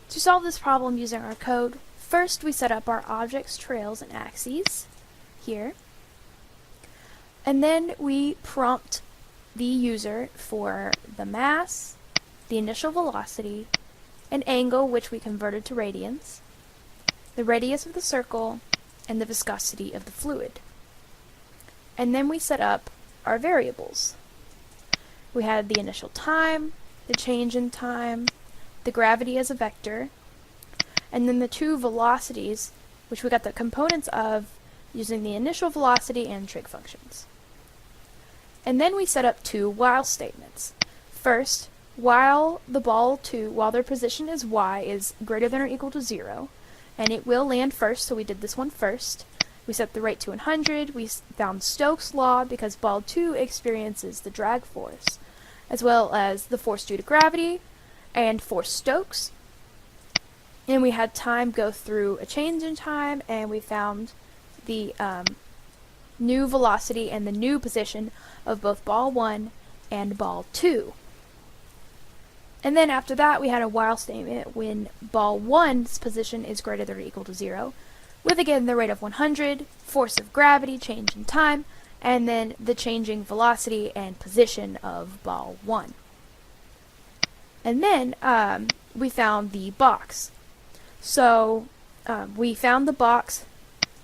To solve this problem using our code, first we set up our objects, trails, and axes here. And then we prompt the user for the mass, the initial velocity, an angle which we converted to radians, the radius of the circle, and the viscosity of the fluid. And then we set up our variables. We had the initial time, the change in time, the gravity as a vector, and then the two velocities, which we got the components of using the initial velocity and trig functions. And then we set up two while statements. First, while their position is y is greater than or equal to 0, and it will land first, so we did this one first. We set the rate to 100, we found Stokes' law because ball 2 experiences the drag force, as well as the force due to gravity, and force Stokes. And we had time go through a change in time, and we found the new velocity and the new position of both ball 1 and ball 2. And then after that we had a while statement when ball 1's position is greater than or equal to 0, with again the rate of 100, force of gravity, change in time, and then the changing velocity and position of ball 1. And then we found the box. So we found the box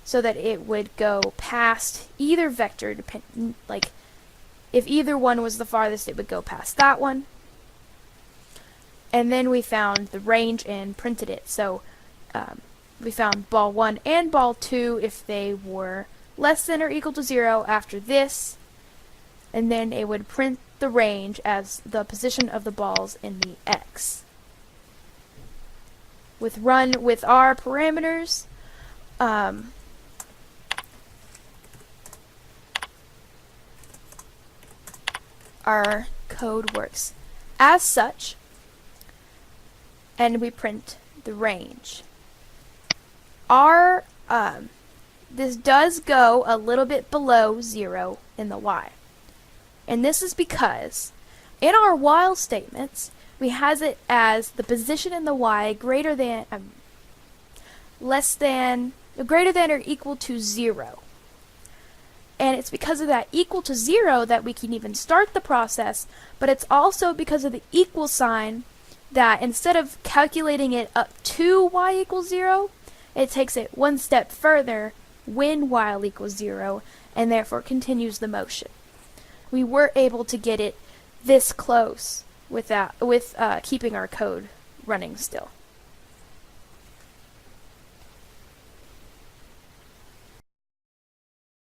so that it would go past either vector, like if either one was the farthest, it would go past that one. And then we found the range and printed it. So we found ball 1 and ball 2 if they were less than or equal to 0 after this, and then it would print the range as the position of the balls in the X. With our parameters, our code works as such, and we print the range. This does go a little bit below 0 in the y. And this is because in our while statements, we has it as the position in the y greater than or equal to 0. And it's because of that equal to 0 that we can even start the process, but it's also because of the equal sign that instead of calculating it up to y equals 0, it takes it one step further when while equals 0, and therefore continues the motion. We were able to get it this close with keeping our code running still.